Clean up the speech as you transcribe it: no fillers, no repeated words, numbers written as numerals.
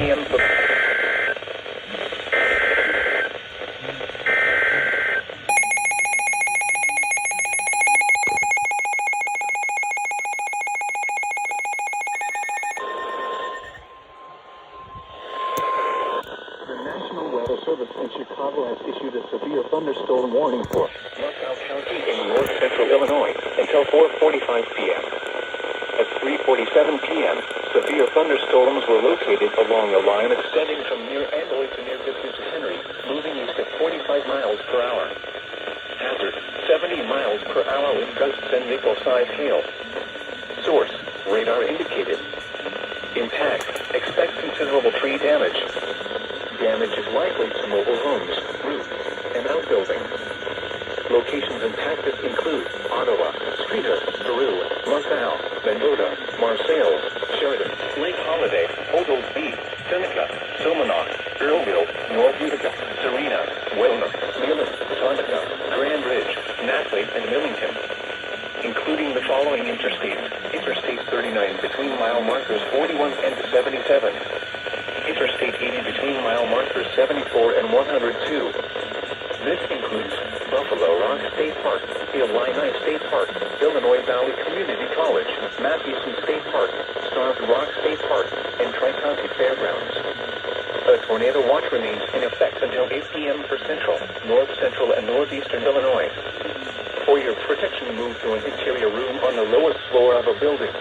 p.m. The National Weather Service in Chicago has issued a severe thunderstorm warning for LaSalle County in north central Illinois until 4:45 p.m. At 3:47 p.m., severe thunderstorms were located along a line extending from near Andaley to near Distance Henry, moving east at 45 miles per hour. Hazard, 70 miles per hour with gusts and nickel-sized hail. Source, radar indicated. Impact, expect considerable tree damage. Damage is likely to mobile homes, roofs, and outbuildings. Locations impacted include Ottawa, Streator, Peru, LaSalle, Mendota, Marseilles, Sheridan, Lake Holiday, Oglesby, Seneca, Silmanock, Earlville, North Utica, Serena, Weymouth, Leland, Tontica, Grand Ridge, Nackley, and Millington, including the following interstates. Interstate 39 between mile markers 41 and 77. Interstate 80 between mile markers 74 and 102. This includes Buffalo Rock State Park, Illini State Park, Illinois Valley Community College, Mathewson State Park, Starved Rock State Park, and Tri-County Fairgrounds. A tornado watch remains in effect until 8 p.m. for central, north central, and northeastern Illinois. For your protection, move to an interior room on the lowest floor of a building.